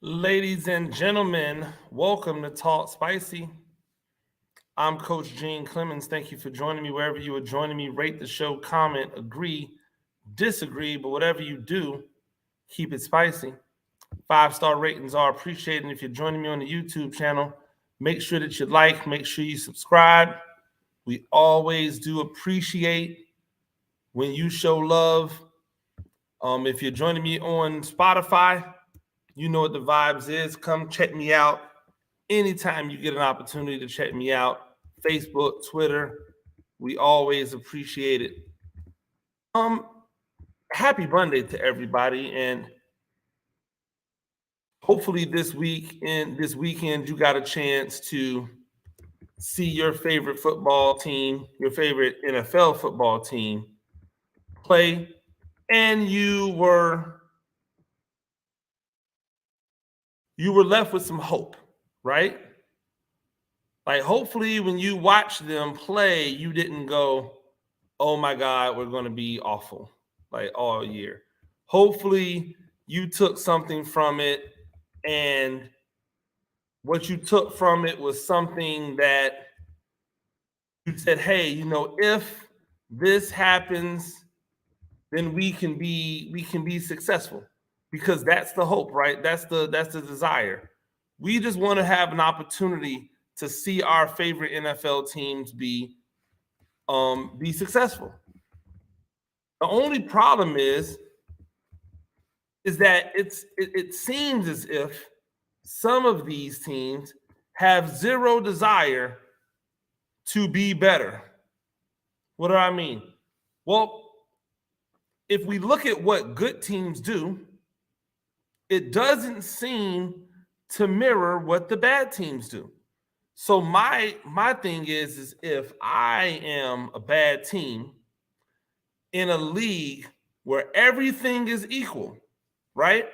Ladies and gentlemen, welcome to Talk Spicy. I'm Coach Gene Clemens. Thank you for joining me wherever you are joining me. Rate the show, comment, agree, disagree, but whatever you do, keep it spicy. 5-star ratings are appreciated. And if you're joining me on the YouTube channel, make sure that you like, make sure you subscribe. We always do appreciate when you show love. If you're joining me on Spotify, you know what the vibes is. Come check me out anytime you get an opportunity to check me out. Facebook, Twitter, we always appreciate it. Happy Monday to everybody, and hopefully this weekend you got a chance to see your favorite football team, your favorite NFL football team play, and you were left with some hope, right? Like, hopefully when you watch them play, you didn't go, oh my God, we're going to be awful like all year. Hopefully you took something from it, and what you took from it was something that you said, hey, if this happens, then we can be successful, because that's the hope, right? That's the desire. We just want to have an opportunity to see our favorite NFL teams be successful. The only problem is that it seems as if some of these teams have zero desire to be better. What do I mean? Well, if we look at what good teams do, it doesn't seem to mirror what the bad teams do. So my thing is if I am a bad team in a league where everything is equal, right?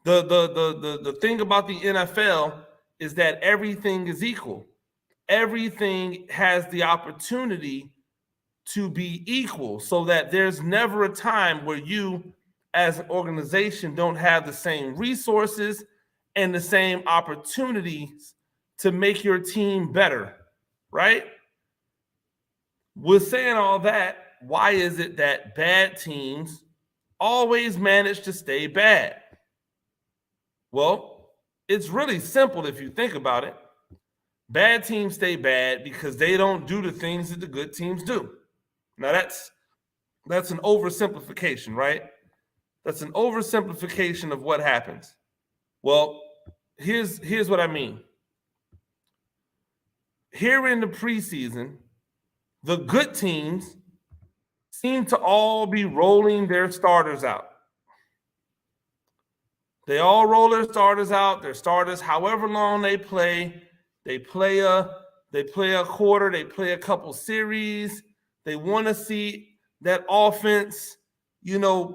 The thing about the NFL is that everything is equal. Everything has the opportunity to be equal, so that there's never a time where you as an organization don't have the same resources and the same opportunities to make your team better, right? With saying all that, why is it that bad teams always manage to stay bad? Well, it's really simple if you think about it. Bad teams stay bad because they don't do the things that the good teams do. Now that's an oversimplification, right? That's an oversimplification of what happens. Well, here's what I mean. Here in the preseason, the good teams seem to all be rolling their starters out. They all roll their starters out. Their starters, however long they play a quarter, they play a couple series. They want to see that offense,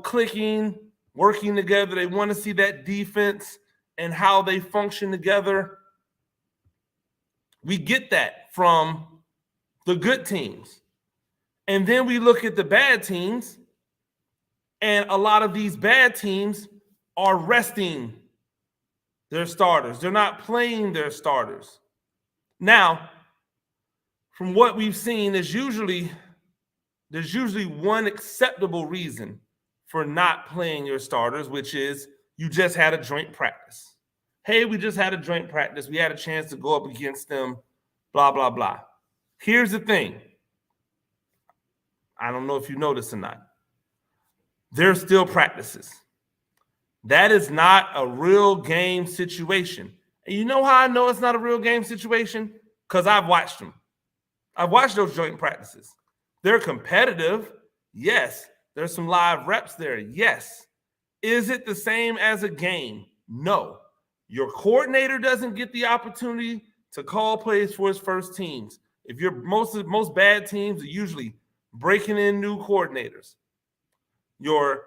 clicking, working together. They want to see that defense and how they function together. We get that from the good teams. And then we look at the bad teams, and a lot of these bad teams are resting their starters. They're not playing their starters. Now, from what we've seen, there's usually one acceptable reason for not playing your starters, which is you just had a joint practice. Hey, we just had a joint practice. We had a chance to go up against them, blah, blah, blah. Here's the thing. I don't know if you know this or not. There's still practices. That is not a real game situation. And you know how I know it's not a real game situation? Because I've watched them. I've watched those joint practices. They're competitive. Yes. There's some live reps there. Yes. Is it the same as a game? No. Your coordinator doesn't get the opportunity to call plays for his first teams. If you're most bad teams are usually breaking in new coordinators. Your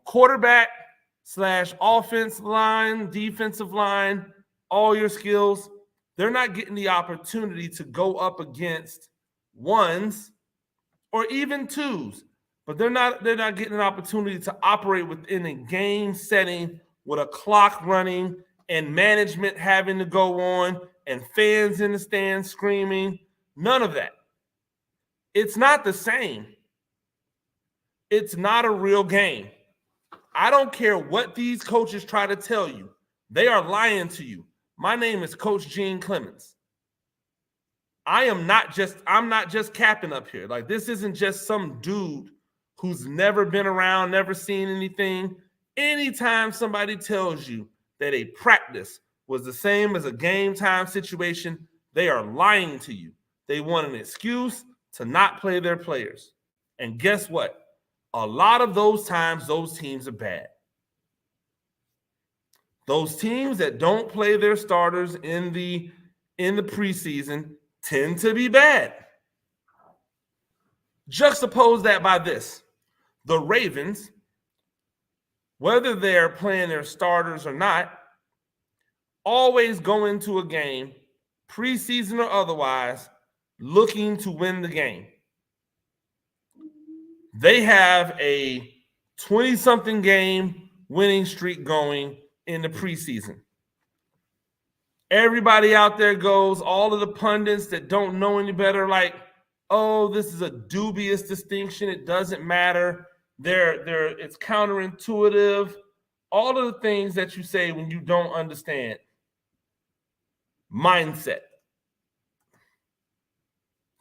quarterback / offense line, defensive line, all your skills, they're not getting the opportunity to go up against ones or even twos, but they're not getting an opportunity to operate within a game setting with a clock running and management having to go on and fans in the stands screaming. None of that. It's not the same. It's not a real game. I don't care what these coaches try to tell you. They are lying to you. My name is Coach Gene Clemens. I'm not just capping up here. Like, this isn't just some dude who's never been around, never seen anything. Anytime somebody tells you that a practice was the same as a game time situation, they are lying to you. They want an excuse to not play their players. And guess what? A lot of those times, those teams are bad. Those teams that don't play their starters in the preseason tend to be bad. Juxtapose that by this. The Ravens, whether they're playing their starters or not, always go into a game, preseason or otherwise, looking to win the game. They have a 20-something game winning streak going in the preseason. Everybody out there goes, all of the pundits that don't know any better, like, oh, this is a dubious distinction. It doesn't matter. It's counterintuitive. All of the things that you say when you don't understand. Mindset.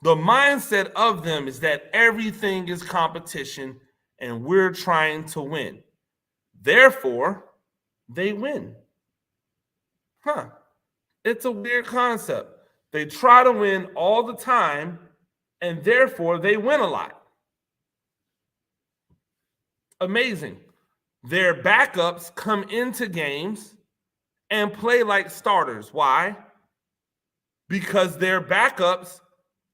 The mindset of them is that everything is competition and we're trying to win. Therefore, they win. It's a weird concept. They try to win all the time and therefore they win a lot. Amazing. Their backups come into games and play like starters. Why? Because their backups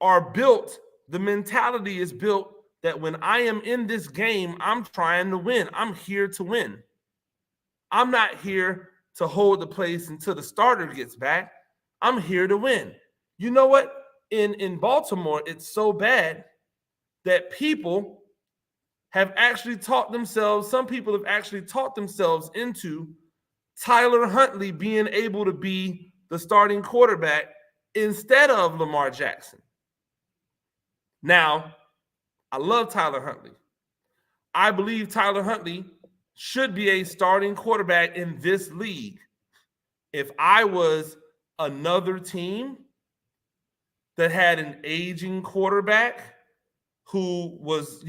are built, the mentality is built that when I am in this game, I'm trying to win. I'm here to win. I'm not here to hold the place until the starter gets back. I'm here to win. You know what? In Baltimore, it's so bad that people have actually taught themselves, some people have actually taught themselves into Tyler Huntley being able to be the starting quarterback instead of Lamar Jackson. Now, I love Tyler Huntley. I believe Tyler Huntley should be a starting quarterback in this league. If I was another team that had an aging quarterback who was,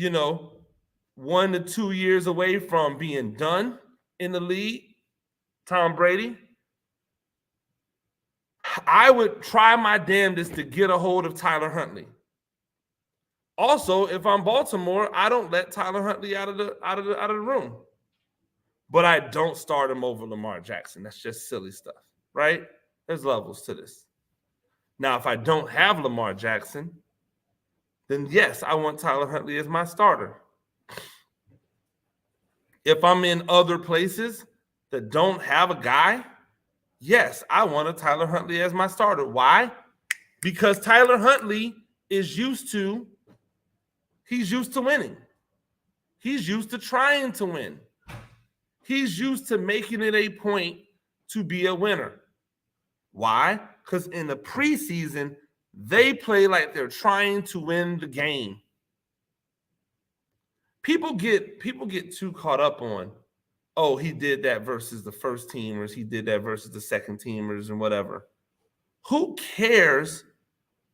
1 to 2 years away from being done in the league, Tom Brady, I would try my damnedest to get a hold of Tyler Huntley. Also, if I'm Baltimore, I don't let Tyler Huntley out of the room. But I don't start him over Lamar Jackson. That's just silly stuff, right? There's levels to this. Now, if I don't have Lamar Jackson, then yes, I want Tyler Huntley as my starter. If I'm in other places that don't have a guy, yes, I want a Tyler Huntley as my starter. Why? Because Tyler Huntley is used to winning. He's used to trying to win. He's used to making it a point to be a winner. Why? Because in the preseason, they play like they're trying to win the game. People get too caught up on, oh, he did that versus the first teamers, he did that versus the second teamers and whatever. Who cares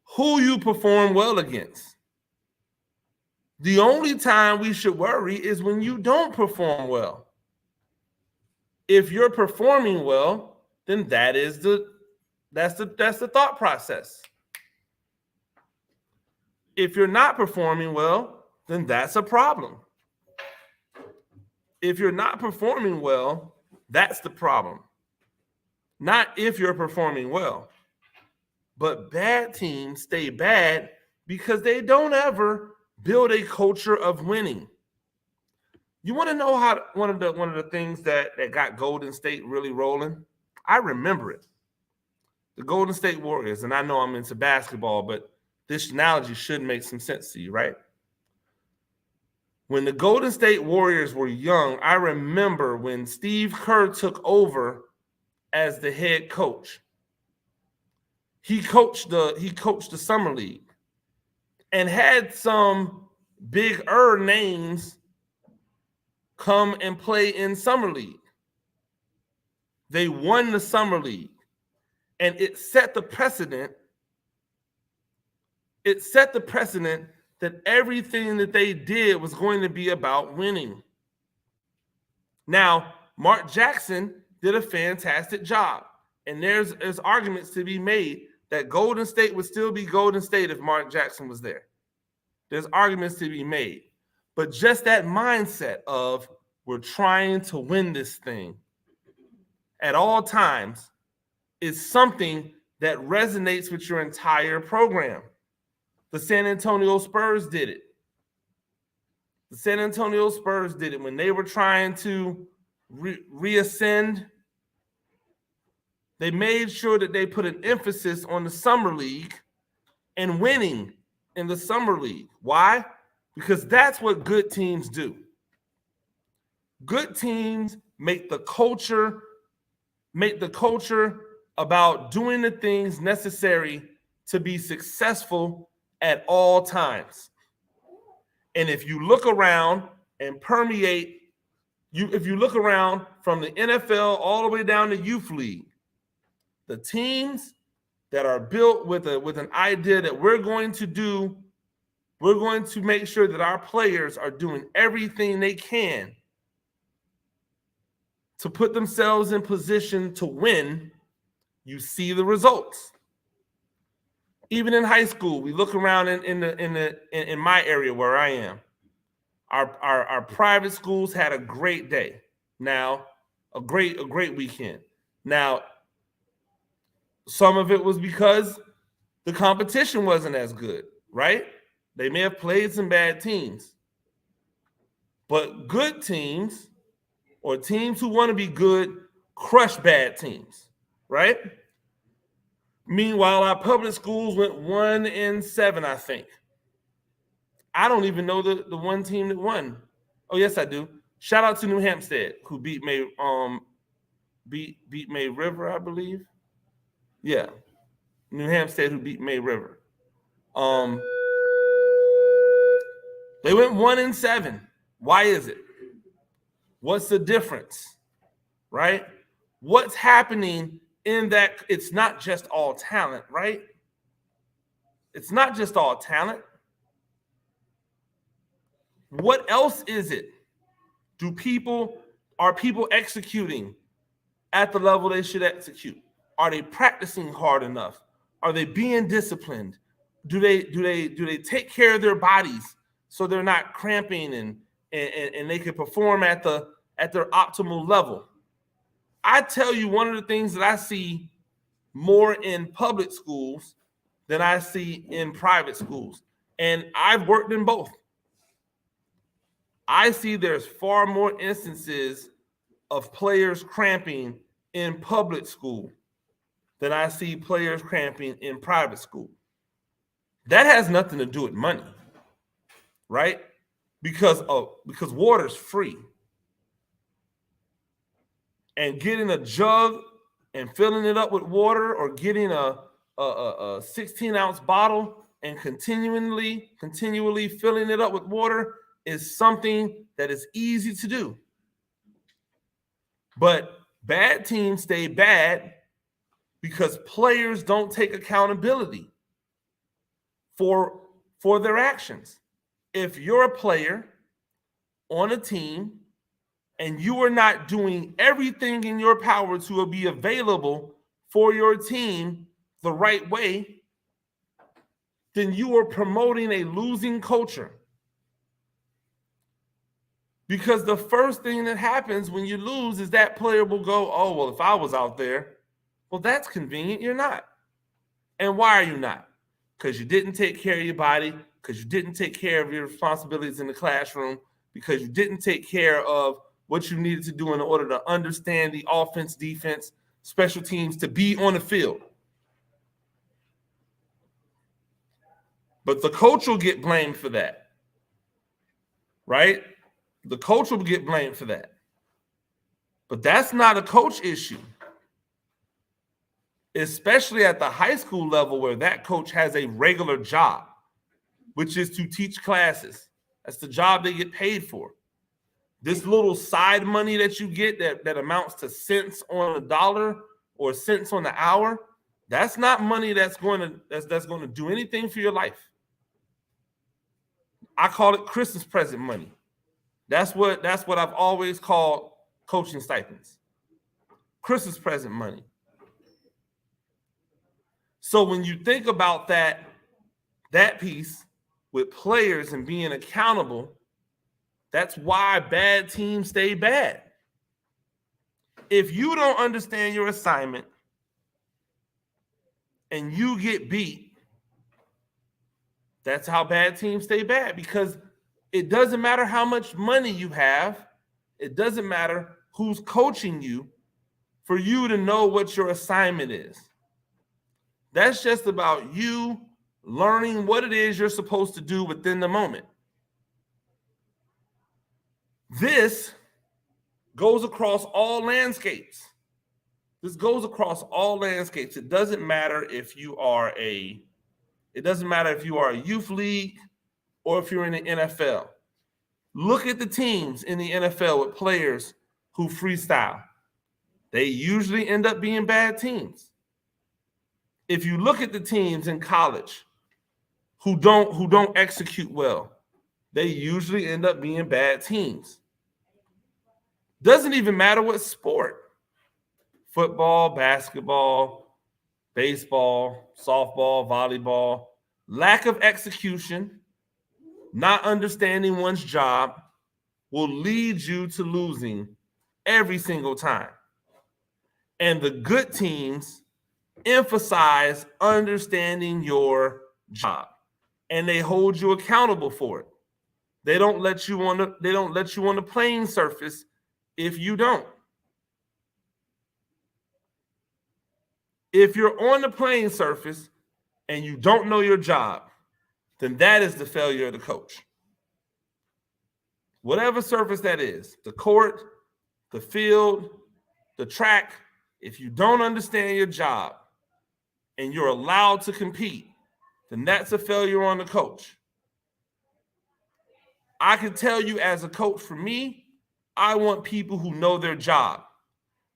who you perform well against? The only time we should worry is when you don't perform well. If you're performing well, then that's the thought process. If you're not performing well, then that's a problem. If you're not performing well, that's the problem. Not if you're performing well. But bad teams stay bad because they don't ever build a culture of winning. You want to know how one of the things that got Golden State really rolling? I remember it. The Golden State Warriors, and I know I'm into basketball, but this analogy should make some sense to you, right? When the Golden State Warriors were young, I remember when Steve Kerr took over as the head coach. He coached the summer league and had some bigger names come and play in summer league. They won the summer league, and it set the precedent. It set the precedent that everything that they did was going to be about winning. Now, Mark Jackson did a fantastic job, and there's arguments to be made that Golden State would still be Golden State if Mark Jackson was there. There's arguments to be made. But just that mindset of we're trying to win this thing at all times is something that resonates with your entire program. The San Antonio Spurs did it. The San Antonio Spurs did it when they were trying to reascend. They made sure that they put an emphasis on the summer league and winning in the summer league. Why? Because that's what good teams do. Good teams make the culture about doing the things necessary to be successful at all times. And if you look around and permeate, if you look around from the NFL all the way down to youth league, the teams that are built with an idea that we're going to make sure that our players are doing everything they can to put themselves in position to win, you see the results. Even in high school, we look around in my area where I am. Our private schools had a great day. Now, a great weekend. Now, some of it was because the competition wasn't as good, right? They may have played some bad teams. But good teams, or teams who want to be good, crush bad teams, right? Meanwhile, our public schools went 1-7, I think. I don't even know the one team that won. Oh, yes, I do. Shout out to New Hampstead, who beat May River, I believe. Yeah, New Hampstead, who beat May River. They went 1-7. Why is it? What's the difference, right? What's happening in that? It's not just all talent, right? It's not just all talent. What else is it? Are people executing at the level they should execute? Are they practicing hard enough? Are they being disciplined? Do they take care of their bodies so they're not cramping and they can perform at their optimal level? I tell you, one of the things that I see more in public schools than I see in private schools, and I've worked in both, I see there's far more instances of players cramping in public school than I see players cramping in private school. That has nothing to do with money, right? Because water's free. And getting a jug and filling it up with water, or getting a 16-ounce bottle and continually filling it up with water is something that is easy to do. But bad teams stay bad because players don't take accountability for their actions. If you're a player on a team and you are not doing everything in your power to be available for your team the right way, then you are promoting a losing culture. Because the first thing that happens when you lose is that player will go, oh, well, if I was out there, well, that's convenient. You're not. And why are you not? Because you didn't take care of your body, because you didn't take care of your responsibilities in the classroom, because you didn't take care of what you needed to do in order to understand the offense, defense, special teams, to be on the field. But the coach will get blamed for that. right? The coach will get blamed for that. But that's not a coach issue, especially at the high school level where that coach has a regular job, which is to teach classes. That's the job they get paid for. This little side money that you get that amounts to cents on the dollar or cents on the hour, that's not money that's going to do anything for your life. I call it Christmas present money. That's what I've always called coaching stipends. Christmas present money. So when you think about that piece with players and being accountable, that's why bad teams stay bad. If you don't understand your assignment and you get beat, that's how bad teams stay bad, because it doesn't matter how much money you have. It doesn't matter who's coaching you for you to know what your assignment is. That's just about you learning what it is you're supposed to do within the moment. This goes across all landscapes. This goes across all landscapes. It doesn't matter if you are a youth league or if you're in the NFL. Look at the teams in the NFL with players who freestyle. They usually end up being bad teams. If you look at the teams in college who don't execute well, they usually end up being bad teams. Doesn't even matter what sport. Football, basketball, baseball, softball, volleyball. Lack of execution, not understanding one's job will lead you to losing every single time. And the good teams emphasize understanding your job, and they hold you accountable for it. They don't let you on the playing surface if you don't. If you're on the playing surface and you don't know your job, then that is the failure of the coach. Whatever surface that is, the court, the field, the track, if you don't understand your job and you're allowed to compete, then that's a failure on the coach. I can tell you, as a coach, for me, I want people who know their job.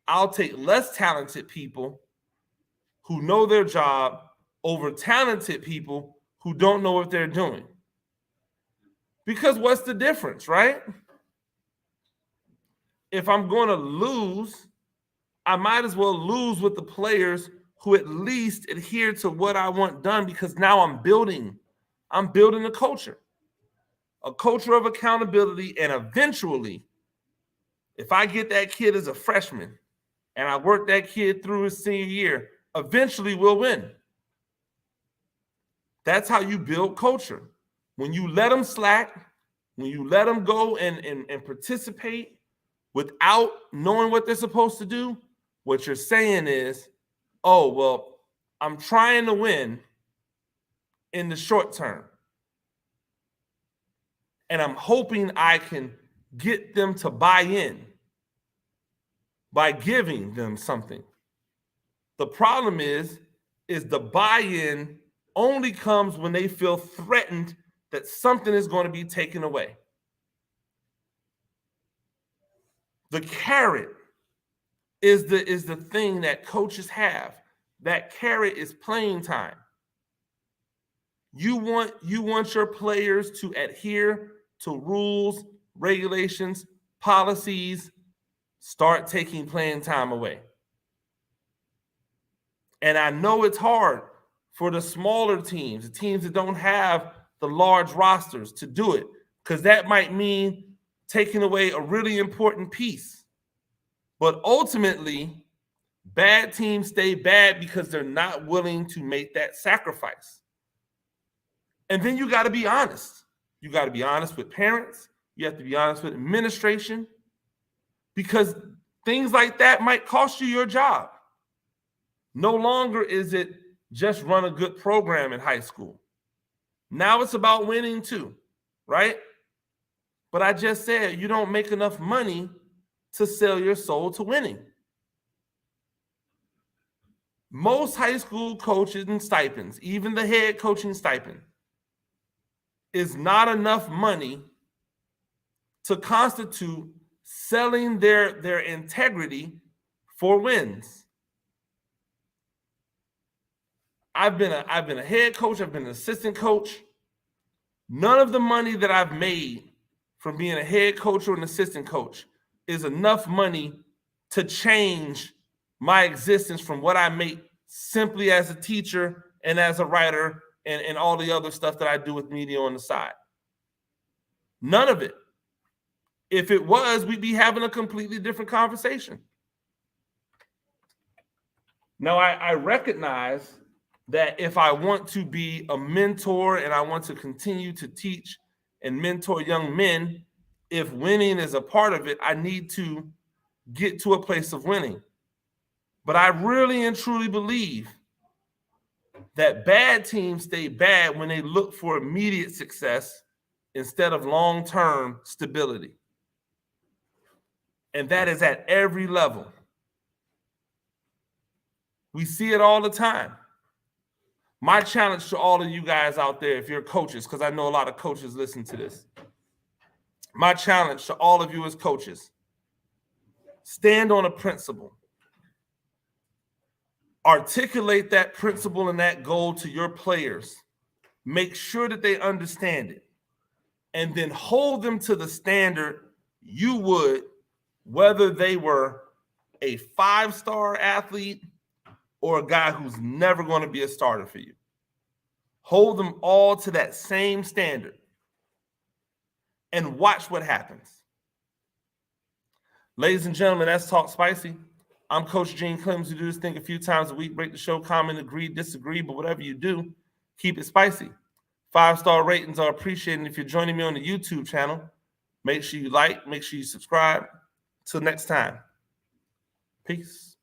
I'll take less talented people who know their job over talented people who don't know what they're doing. Because what's the difference, right? If I'm going to lose, I might as well lose with the players who at least adhere to what I want done, because now I'm building a culture of accountability. And eventually, if I get that kid as a freshman and I work that kid through his senior year, eventually we'll win. That's how you build culture. When you let them slack, when you let them go and participate without knowing what they're supposed to do, what you're saying is, oh, well, I'm trying to win in the short term, and I'm hoping I can get them to buy in by giving them something. The problem is the buy-in only comes when they feel threatened that something is going to be taken away. The carrot is the thing that coaches have. That carrot is playing time. You want your players to adhere to rules, regulations, policies. Start taking playing time away. And I know it's hard for the smaller teams, the teams that don't have the large rosters, to do it, because that might mean taking away a really important piece. But ultimately, bad teams stay bad because they're not willing to make that sacrifice. And then you got to be honest. You got to be honest with parents. You have to be honest with administration, because things like that might cost you your job. No longer is it just run a good program in high school. Now it's about winning too, right? But I just said you don't make enough money to sell your soul to winning. Most high school coaching stipends, even the head coaching stipend, is not enough money to constitute selling their integrity for wins. I've been a head coach, I've been an assistant coach. None of the money that I've made from being a head coach or an assistant coach is enough money to change my existence from what I make simply as a teacher and as a writer and all the other stuff that I do with media on the side. None of it. If it was, we'd be having a completely different conversation. Now, I recognize that if I want to be a mentor and I want to continue to teach and mentor young men, if winning is a part of it, I need to get to a place of winning. But I really and truly believe that bad teams stay bad when they look for immediate success instead of long-term stability. And that is at every level. We see it all the time. My challenge to all of you guys out there, if you're coaches, because I know a lot of coaches listen to this. My challenge to all of you as coaches, stand on a principle. Articulate that principle and that goal to your players. Make sure that they understand it. And then hold them to the standard you would, whether they were a 5-star athlete or a guy who's never going to be a starter for you. Hold them all to that same standard and watch what happens. Ladies and gentlemen, that's Talk Spicy. I'm Coach Gene Clemens. You do this thing a few times a week. Break the show, comment, agree, disagree, but whatever you do, keep it spicy. 5-star ratings are appreciated. If you're joining me on the YouTube channel, make sure you like, make sure you subscribe. Till next time, peace.